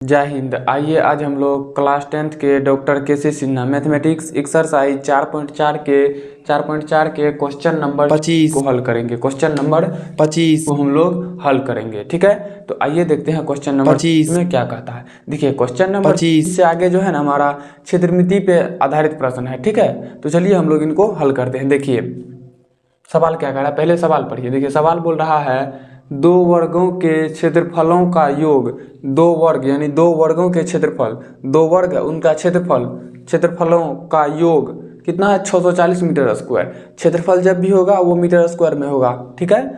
जय हिंद। आइए आज हम लोग क्लास 10th के doctor KC. Sinha mathematics exercise 4.4 के क्वेश्चन नंबर 25 को हल करेंगे। क्वेश्चन नंबर 25 को हम लोग हल करेंगे, ठीक है। तो आइए देखते हैं क्वेश्चन नंबर 25 में क्या कहता है। देखिए क्वेश्चन नंबर 25 से आगे जो है ना हमारा क्षेत्रमिति पे आधारित प्रश्न है, ठीक है। तो चलिए हम लोग इनको हल करते हैं। देखिए सवाल क्या कह रहा है, पहले सवाल पढ़िए। देखिए सवाल बोल रहा है दो वर्गों के क्षेत्रफलों का योग, दो वर्ग यानी दो वर्गों के क्षेत्रफल, दो वर्ग उनका क्षेत्रफलों का योग कितना है 640 मीटर स्क्वायर। क्षेत्रफल जब भी होगा वो मीटर स्क्वायर में होगा, ठीक है।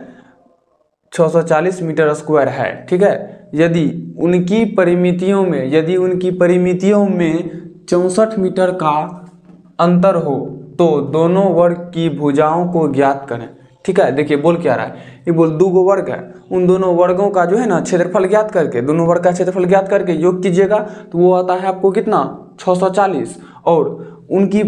640 मीटर स्क्वायर है, ठीक है। यदि उनकी परिमितियों में 64 मीटर का अंतर हो तो दोनों वर्ग की भुजाओं को ज्ञात करें, ठीक है। देखिए बोल क्या रहा है, ये बोल दो गो वर्ग है, उन दोनों वर्गों का जो है ना क्षेत्रफल ज्ञात करके, दोनों वर्ग का क्षेत्रफल ज्ञात करके योग कीजिएगा तो वो आता है आपको कितना 640। और उनकी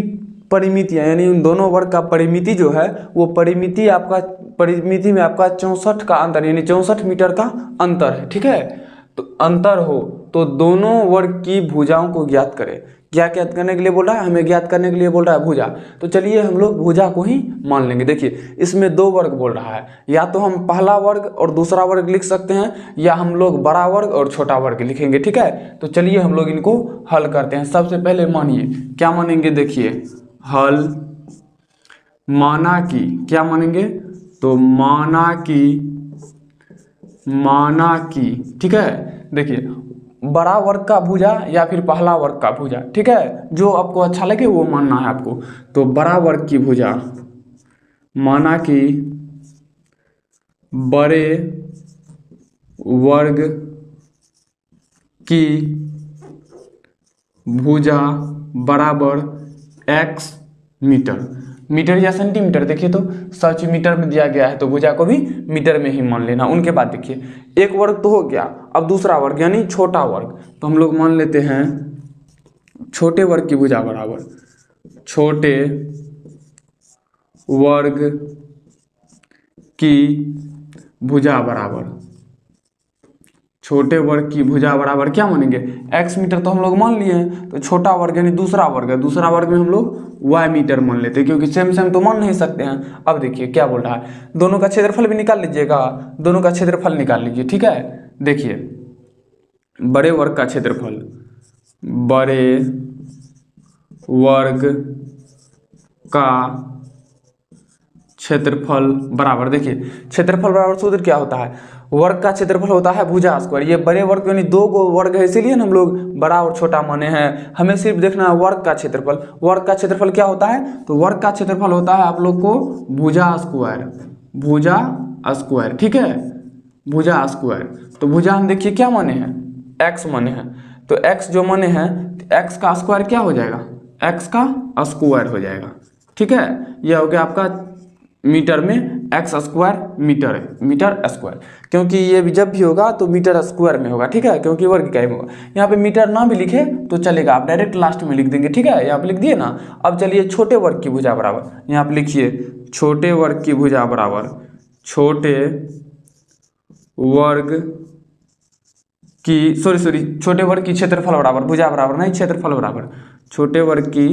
परिमितियाँ यानी उन दोनों वर्ग का परिमिति जो है वो परिमिति में आपका 64 का अंतर यानी 64 मीटर का अंतर है, ठीक है। तो अंतर हो तो दोनों वर्ग की भुजाओं को ज्ञात करें। क्या ज्ञात करने के लिए बोल रहा है, हमें ज्ञात करने के लिए बोल रहा है भुजा। तो चलिए हम लोग भुजा को ही मान लेंगे। देखिए इसमें दो वर्ग बोल रहा है, या तो हम पहला वर्ग और दूसरा वर्ग लिख सकते हैं या हम लोग बड़ा वर्ग और छोटा वर्ग लिखेंगे, ठीक है। तो चलिए हम लोग इनको हल करते हैं। सबसे पहले मानिए, क्या मानेंगे, देखिए हल माना कि, क्या मानेंगे, तो माना कि, ठीक है। देखिए बड़ा वर्ग का भुजा या फिर पहला वर्ग का भुजा, ठीक है, जो आपको अच्छा लगे वो मानना है आपको। तो बड़ा वर्ग की भुजा माना कि बड़े वर्ग की भुजा बराबर x मीटर या सेंटीमीटर। देखिए तो सच मीटर में दिया गया है तो भुजा को भी मीटर में ही मान लेना। उनके बाद देखिए एक वर्ग तो हो गया, अब दूसरा वर्ग यानी छोटा वर्ग, तो हम लोग मान लेते हैं छोटे वर्ग की भुजा बराबर छोटे वर्ग की भुजा बराबर, छोटे वर्ग की भुजा बराबर क्या मानेंगे, x मीटर तो हम लोग मान लिए हैं। तो छोटा वर्ग यानी दूसरा वर्ग है, दूसरा वर्ग में हम लोग y मीटर मान लेते हैं क्योंकि सेम तो मान नहीं सकते हैं। अब देखिए क्या बोल रहा है, दोनों का क्षेत्रफल भी निकाल लीजिएगा, दोनों का क्षेत्रफल निकाल लीजिए, ठीक है। देखिए बड़े वर्ग का क्षेत्रफल, बड़े वर्ग का क्षेत्रफल बराबर, देखिए क्षेत्रफल बराबर सूत्र क्या होता है, वर्ग का क्षेत्रफल होता है भुजा स्क्वायर। ये बड़े वर्ग यानी दो गो वर्ग है इसीलिए हम लोग बड़ा और छोटा माने हैं। हमें सिर्फ देखना है वर्ग का क्षेत्रफल। वर्ग का क्षेत्रफल क्या होता है, तो वर्ग का क्षेत्रफल होता है आप लोग को भुजा स्क्वायर, ठीक है, भुजा स्क्वायर। तो भुजा हम देखिए क्या माने हैं, x माने हैं। तो x जो माने हैं तो x का स्क्वायर क्या हो जाएगा, x का स्क्वायर हो जाएगा, ठीक है। यह हो गया आपका मीटर में x स्क्वायर मीटर स्क्वायर, क्योंकि ये भी जब भी होगा तो मीटर स्क्वायर में होगा, ठीक है, क्योंकि वर्ग का ही होगा। यहाँ पे मीटर ना भी लिखे तो चलेगा, आप डायरेक्ट लास्ट में लिख देंगे, ठीक है, यहाँ पे लिख दिए ना। अब चलिए छोटे वर्ग की भुजा बराबर, यहाँ पे लिखिए छोटे वर्ग की भुजा बराबर छोटे वर्ग की छोटे वर्ग की क्षेत्रफल बराबर, भुजा बराबर नहीं क्षेत्रफल बराबर, छोटे वर्ग की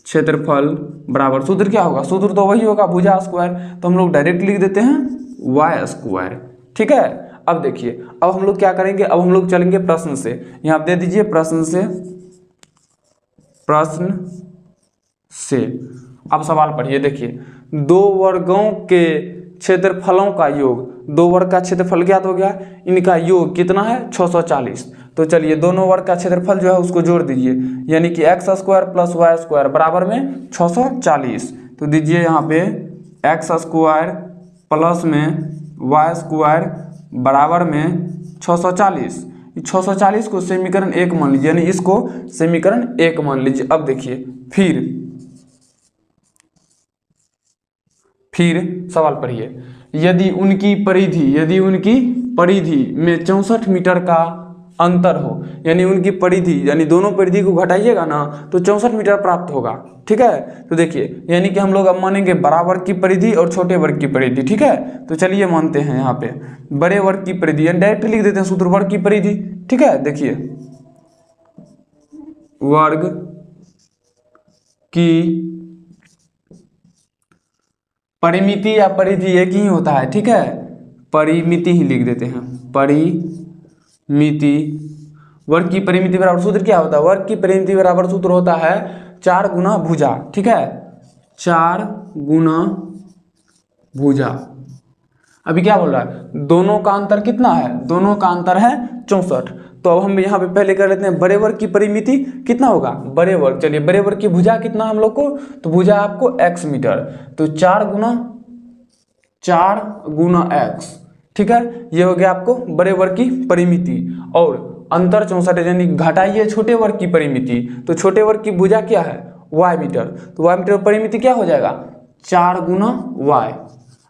क्षेत्रफल बराबर सूत्र क्या होगा, सूत्र तो वही होगा भुजा स्क्वायर, तो हम लोग डायरेक्ट लिख देते हैं y स्क्वायर, ठीक है। अब देखिए अब हम लोग क्या करेंगे, अब हम लोग चलेंगे प्रश्न से। यहाँ आप दे दीजिए प्रश्न से। अब सवाल पढ़िए। देखिए दो वर्गों के क्षेत्रफलों का योग, दो वर्ग का क्षेत्रफल ज्ञात हो गया, इनका योग कितना है 640। तो चलिए दोनों वर्ग का क्षेत्रफल जो है उसको जोड़ दीजिए, यानी कि x square plus Y square बराबर में 640। तो दीजिए यहाँ पे x स्क्वायर प्लस में वाई स्क्वायर बराबर में 640। 640 को समीकरण 1 मान लीजिए, यानी इसको समीकरण 1 मान लीजिए। अब देखिए फिर सवाल पढ़िए। यदि उनकी परिधि में 64 मीटर का अंतर हो, यानी उनकी परिधि, यानी दोनों परिधि को घटाइएगा ना तो 64 मीटर प्राप्त होगा। ठीक है, तो देखिए यानी कि हम लोग अब मानेंगे बड़ा वर्ग की परिधि और छोटे वर्ग की परिधि। ठीक है, तो चलिए मानते हैं यहाँ पे बड़े वर्ग की परिधि, यानी डायरेक्ट लिख देते हैं सूत्र वर्ग की परिधि। ठीक है, देखिए वर्ग की परिमिति या परिधि एक ही होता है। ठीक है, परिमिति ही लिख देते हैं, परिमिति। वर्ग की परिमिति बराबर सूत्र क्या होता है? वर्ग की परिमिति बराबर सूत्र होता है 4 गुना भुजा। ठीक है, 4 गुना भुजा। अभी क्या बोल रहा है? दोनों का अंतर कितना है? दोनों का अंतर है 64। तो अब हम यहाँ पे पहले कर लेते हैं बड़े वर्ग की परिमिति कितना होगा? बड़े वर्ग, चलिए बड़े वर्ग की भुजा कितना हम लोग को? तो भुजा आपको x मीटर, तो 4 गुना x। ठीक है, ये हो गया आपको बड़े वर्ग की परिमिति। और अंतर 64 है, यानी घटाइए छोटे वर्ग की परिमिति, तो छोटे वर्ग की भुजा क्या है? y मीटर, तो y मीटर परिमिति क्या हो जाएगा? 4 गुना y।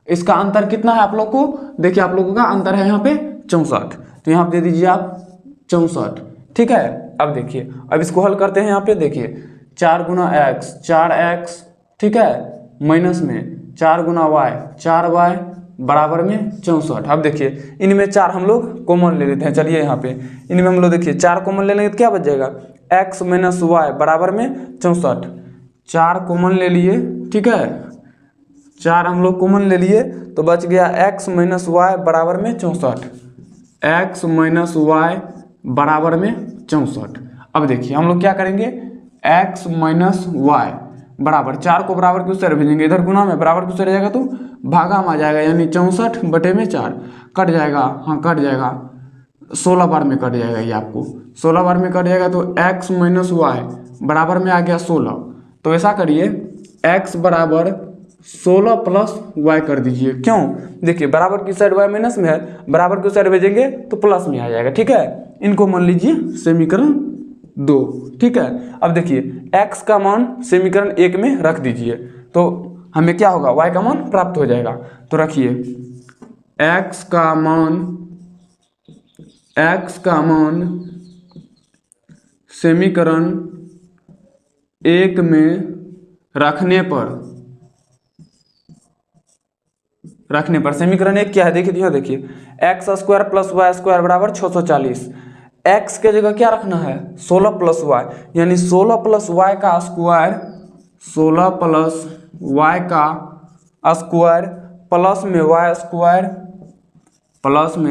इसका अंतर कितना है आप लोग को? देखिए आप लोगों का अंतर है यहाँ पे 64, तो यहाँ पे दे दीजिए आप 64। ठीक है, अब देखिए अब इसको हल करते हैं। यहाँ पे देखिए 4 गुना x 4x, ठीक है, माइनस में 4 गुना y 4y बराबर में 64। अब देखिए इनमें 4 हम लोग कॉमन ले लेते हैं। चलिए यहाँ पे इनमें हम लोग देखिए 4 कॉमन ले लेंगे तो क्या बच जाएगा? x माइनस वाई बराबर में 64। 4 कॉमन ले लिए, ठीक है, 4 हम लोग कॉमन ले लिए तो बच गया x माइनस वाई बराबर में 64। x माइनस वाई बराबर में 64। अब देखिए हम लोग क्या करेंगे? x माइनस वाई बराबर 4 को बराबर की उस तरह भेजेंगे, इधर गुना में बराबर की उस तरह जाएगा तो भागा में आ जाएगा, यानी 64 बटे में 4 कट जाएगा। हाँ कट जाएगा, 16 बार में कट जाएगा, ये आपको 16 बार में कट जाएगा। तो x माइनस वाई बराबर में आ गया 16। तो ऐसा करिए x बराबर 16 प्लस y कर दीजिए। क्यों? देखिए बराबर की साइड y माइनस में है, बराबर की साइड भेजेंगे तो प्लस में आ जाएगा। ठीक है, इनको मान लीजिए समीकरण 2। ठीक है, अब देखिए x का मान समीकरण 1 में रख दीजिए तो हमें क्या होगा? y का मान प्राप्त हो जाएगा। तो रखिए x का मान समीकरण 1 में रखने पर समीकरण 1 क्या है? देखिए X square plus Y square बराबर 640। x के जगह क्या रखना है? 16 प्लस वाई, यानी 16 प्लस वाई का स्क्वायर, 16 प्लस वाई का स्क्वायर प्लस में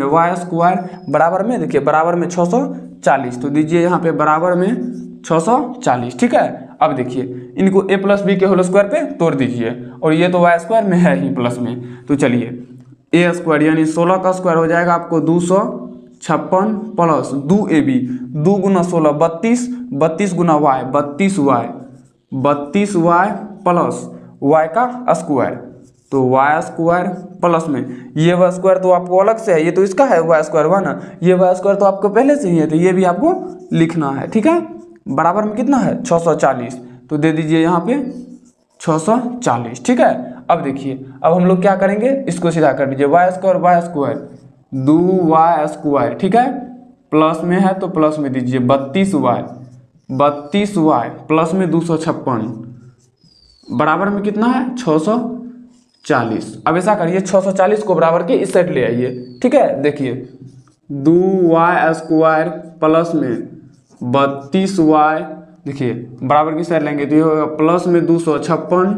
वाई स्क्वायर बराबर में, देखिए बराबर में 640। तो दीजिए यहाँ पे बराबर में 640। ठीक है, अब देखिए इनको a प्लस बी के होल स्क्वायर पे तोड़ दीजिए, और ये तो वाई स्क्वायर में है ही प्लस में, तो चलिए a स्क्वायर यानी 16 का स्क्वायर हो जाएगा आपको 256 प्लस 2ab, 2 गुना 16 32, 32 गुना y 32y प्लस y का स्क्वायर, तो y स्क्वायर प्लस में ये y स्क्वायर तो आपको अलग से है, ये तो इसका है y स्क्वायर हुआ ना, ये y स्क्वायर तो आपको पहले से ही है, तो ये भी आपको लिखना है। ठीक है, बराबर में कितना है? 640, तो दे दीजिए यहाँ पे 640। ठीक है, अब देखिए अब हम लोग क्या करेंगे? इसको सीधा कर दीजिए y स्क्वायर 2y स्क्वायर, ठीक है, प्लस में है तो प्लस में दीजिए 32y प्लस में 256 बराबर में कितना है? 640। अब ऐसा करिए 640 को बराबर के इस साइड ले आइए। ठीक है, देखिए 2y स्क्वायर प्लस में 32y, देखिए बराबर की साइड लेंगे तो ये होगा प्लस में 256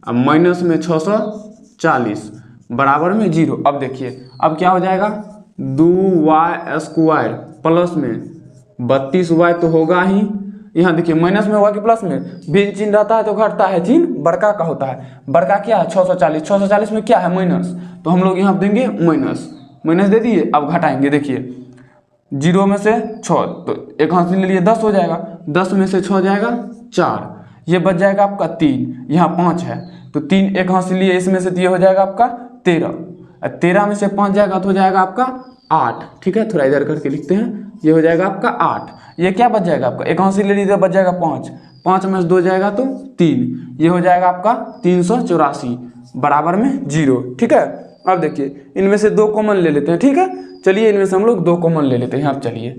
अब माइनस में 640 बराबर में 0। अब देखिए अब क्या हो जाएगा? 2y स्क्वायर प्लस में 32y तो होगा ही, यहाँ देखिए माइनस में होगा कि प्लस में? भिन्न चिन्ह रहता है तो घटता है, चिन्ह बड़का का होता है। बड़का क्या है? 640, 640 में क्या है? माइनस, तो हम लोग यहाँ देंगे माइनस दे दिए। अब घटाएंगे, देखिए 0 में से 6 तो एक हाथ से ले लिए 10 हो जाएगा, 10 में से 6 जाएगा 4, ये बच जाएगा आपका 3, यहाँ 5 है तो 3 एक हाथ से लिए, इसमें से ये हो जाएगा आपका 13, 13 में से 5 जाएगा तो हो जाएगा आपका 8। ठीक है, थोड़ा इधर करके लिखते हैं, ये हो जाएगा आपका 8। ये क्या बच जाएगा आपका? एक हाथ से ले लीजिए बच जाएगा 5, 5 में से 2 जाएगा तो 3, ये हो जाएगा आपका 384 बराबर में 0। ठीक है, अब देखिए इनमें से 2 कॉमन ले लेते हैं, ठीक है। चलिए इनमें से हम लोग 2 कॉमन ले लेते हैं। अब चलिए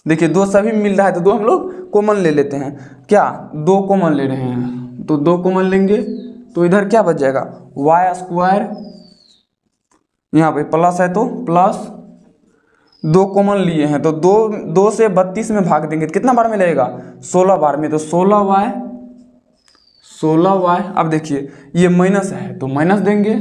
देखिए 2 सभी मिल रहा है तो 2 हम लोग कॉमन ले लेते हैं। क्या 2 कॉमन ले रहे हैं तो 2 कॉमन लेंगे तो इधर क्या बच जाएगा वाई स्क्वायर, यहाँ पे प्लस है तो प्लस 2 कॉमन लिए हैं तो 2 से 32 में भाग देंगे तो कितना बार में लगेगा 16 बार में, तो 16y। अब देखिए ये माइनस है तो माइनस देंगे।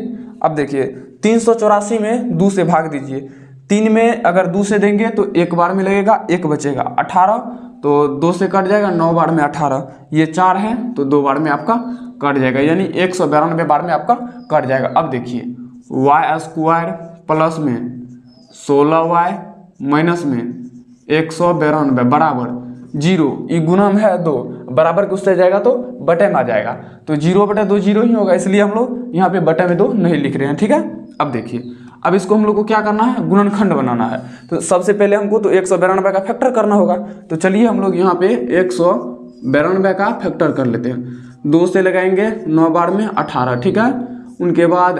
अब देखिए 384 में 2 से भाग दीजिए, 3 में अगर 2 से देंगे तो 1 बार में लगेगा, 1 बचेगा 18, तो 2 से कट जाएगा, 9 बार में 18, ये 4 है तो 2 बार में आपका कट जाएगा, यानी 192 बार में आपका कट जाएगा। अब देखिए वाई स्क्वायर प्लस में 16y माइनस में 192 बराबर 0, ये गुना में है 2, बराबर के उससे जाएगा तो बटे में आ जाएगा, तो 0/2 0 ही होगा, इसलिए हम लोग यहाँ पे बटे में 2 नहीं लिख रहे हैं, ठीक है। अब देखिए अब इसको हम लोग को क्या करना है गुणनखंड बनाना है, तो सबसे पहले हमको तो 192 का फैक्टर करना होगा, तो चलिए हम लोग यहाँ पे 192 का फैक्टर कर लेते हैं। 2 से लगाएंगे 9 बार में 18, ठीक है। उनके बाद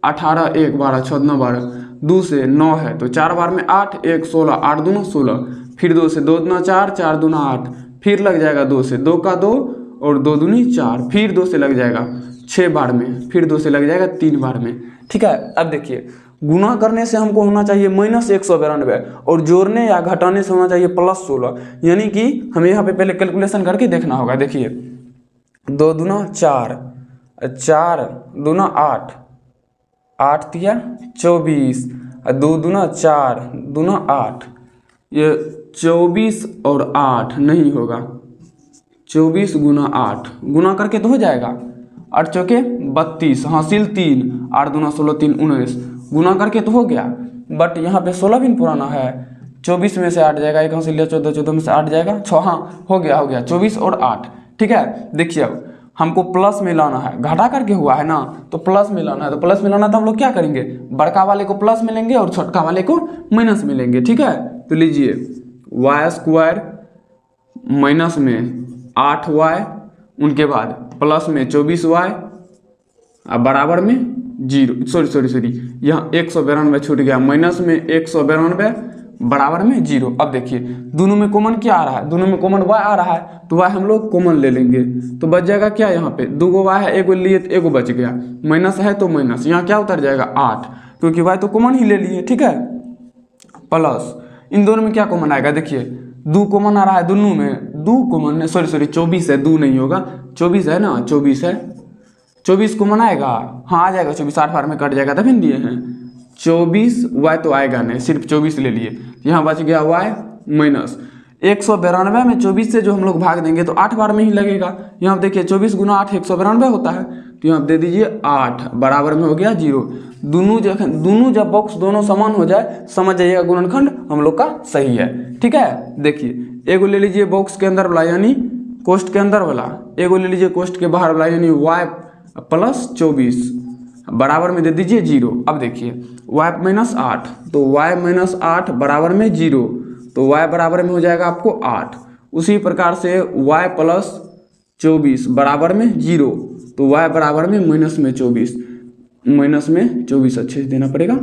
18 1 12 14 12, 2 से 9 है तो 4 बार में 8 1 16, 8 दूना 16, फिर 2 से 2 दूना 4, 4 दूना 8, फिर लग जाएगा 2 से 2 का 2 और 2 दूनी 4, फिर 2 से लग जाएगा 6 बार में, फिर 2 से लग जाएगा 3 बार में, ठीक है। अब देखिए गुना करने से हमको होना चाहिए -192 और जोड़ने या घटाने से होना चाहिए +16, यानी कि हमें यहाँ पे पहले कैलकुलेशन करके देखना होगा। देखिए 2 दूना 4, 4 दूना 8, 8 तिया 24, 2 दूना 4 दूना 8, ये 24 और 8 नहीं होगा, 24 गुना 8 गुना करके तो हो जाएगा 8 चौके 32, हासिल 3, 8 दूना 16 3 19, गुना करके तो हो गया, बट यहाँ पे 16 भी पुराना है, 24 में से 8 जाएगा, 1 हासिल 14, 14 में से 8 जाएगा 6, हाँ हो गया 24 और 8, ठीक है। देखिए अब हमको प्लस में लाना है, घटा करके हुआ है ना तो प्लस में लाना है, तो प्लस में लाना तो हम लोग क्या करेंगे बड़का वाले को प्लस में लेंगे और छोटका वाले को माइनस में लेंगे, ठीक है। तो लीजिए वाई स्क्वायर माइनस में 8y, उनके बाद प्लस में 24y अब बराबर में 0, सॉरी यहाँ 192 छूट गया, माइनस में 192 बराबर में 0। अब देखिए दोनों में कॉमन क्या आ रहा है, दोनों में कॉमन y आ रहा है तो y हम लोग कॉमन ले लेंगे, तो बच जाएगा क्या, यहाँ पे 2 y है, 1 लिए तो 1 बच गया, माइनस है तो माइनस, यहाँ क्या उतर जाएगा 8, क्योंकि y तो कॉमन ही ले लिए, ठीक है। प्लस इन दोनों में क्या कॉमन आएगा, देखिए 2 कॉमन आ रहा है दोनों में, 2 कॉमन है, सॉरी 24 है, 2 नहीं होगा, 24 है ना, 24 है, 24 कॉमन आएगा, हाँ आ जाएगा 24, 8 बार में कट जाएगा, तभी दिए हैं 24, y तो आएगा नहीं, सिर्फ 24 ले लिए, यहाँ बच गया y माइनस 192 में 24 से जो हम लोग भाग देंगे तो 8 बार में ही लगेगा। यहाँ देखिए 24 गुना 8 192 होता है, तो यहाँ दे दीजिए 8 बराबर में हो गया 0। दोनों जब बॉक्स दोनों समान हो जाए समझ जाइएगा गुणनखंड हम लोग का सही है, ठीक है। देखिए एगो ले लीजिए बॉक्स के अंदर वाला यानी कोष्ठ के अंदर वाला, एगो ले लीजिए कोष्ठ के बाहर वाला यानी y प्लस 24 बराबर में दे दीजिए 0। अब देखिए y माइनस 8, तो y माइनस 8 बराबर में 0, तो y बराबर में हो जाएगा आपको 8। उसी प्रकार से y प्लस 24 बराबर में 0, तो y बराबर में माइनस में 24, माइनस में 24 अच्छे से देना पड़ेगा।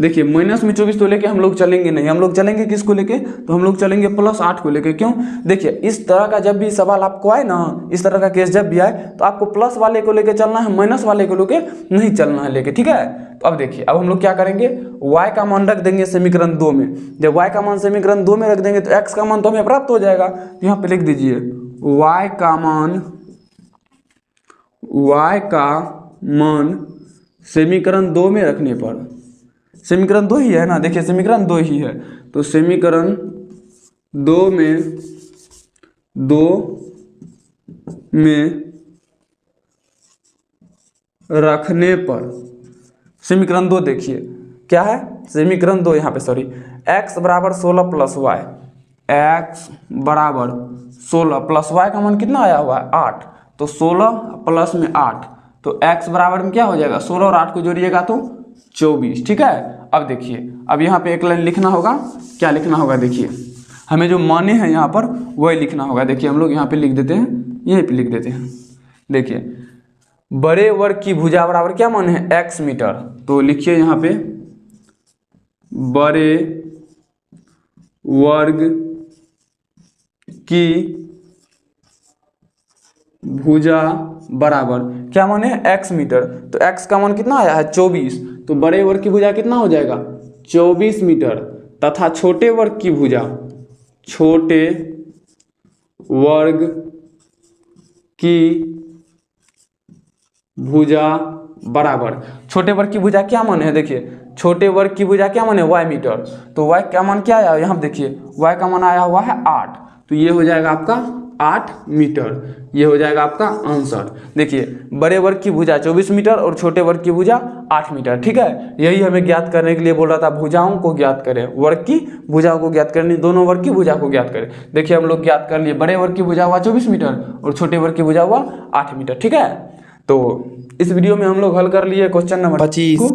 देखिए माइनस में 24 तो लेके हम लोग चलेंगे नहीं, हम लोग चलेंगे किसको लेके, तो हम लोग चलेंगे +8 को लेके। क्यों, देखिए इस तरह का जब भी सवाल आपको आए ना, इस तरह का केस जब भी आए तो आपको प्लस वाले को लेके चलना है, माइनस वाले को लेके नहीं चलना है लेके, ठीक है। तो अब देखिए अब हम लोग क्या करेंगे, y का मान रख देंगे समीकरण 2 में, जब y का मान समीकरण 2 में रख देंगे तो x का मान तो हमें प्राप्त हो जाएगा। तो यहाँ पे लिख दीजिए y का मान समीकरण 2 में रखने पर, समीकरण 2 ही है ना, देखिए समीकरण 2 ही है, तो समीकरण 2 में रखने पर, समीकरण 2 देखिए क्या है, समीकरण 2 यहाँ पे सॉरी x बराबर 16 प्लस y, x बराबर 16 प्लस y का मान कितना आया हुआ है 8, तो 16 प्लस में 8, तो x बराबर में क्या हो जाएगा 16 और 8 को जोड़िएगा तो 24, ठीक है। अब देखिए अब यहाँ पे एक लाइन लिखना होगा, क्या लिखना होगा, देखिए हमें जो माने हैं यहाँ पर वही लिखना होगा। देखिए हम लोग यहाँ पे लिख देते हैं, यहीं पे लिख देते हैं। देखिए बड़े वर्ग की भुजा बराबर क्या मान है, x मीटर। तो लिखिए यहाँ पे बड़े वर्ग की भुजा बराबर क्या मान है, x मीटर। तो x का मान कितना आया है, 24। तो बड़े वर्ग की भुजा कितना हो जाएगा, 24 मीटर। तथा छोटे वर्ग की भुजा, छोटे वर्ग की भुजा बराबर, छोटे वर्ग की भुजा क्या मान है, देखिए छोटे वर्ग की भुजा क्या मान है, y मीटर। तो y का मान क्या आया, यहाँ देखिए y का मान आया हुआ है 8। तो ये हो जाएगा आपका 8 मीटर, ये हो जाएगा आपका आंसर। देखिए बड़े वर्ग की भुजा 24 मीटर और छोटे वर्ग की भुजा 8 मीटर, ठीक है। यही हमें ज्ञात करने के लिए बोल रहा था, भुजाओं को ज्ञात करें, वर्ग की भुजाओं को ज्ञात करनी, दोनों वर्ग की भुजा को ज्ञात करें। देखिए हम लोग ज्ञात कर लिए, बड़े वर्ग की भुजा हुआ 24 मीटर और छोटे वर्ग की भुजा हुआ 8 मीटर, ठीक है। तो इस वीडियो में हम लोग हल कर लिए क्वेश्चन नंबर 25 को।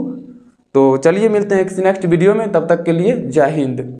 तो चलिए मिलते हैं नेक्स्ट वीडियो में, तब तक के लिए जय हिंद।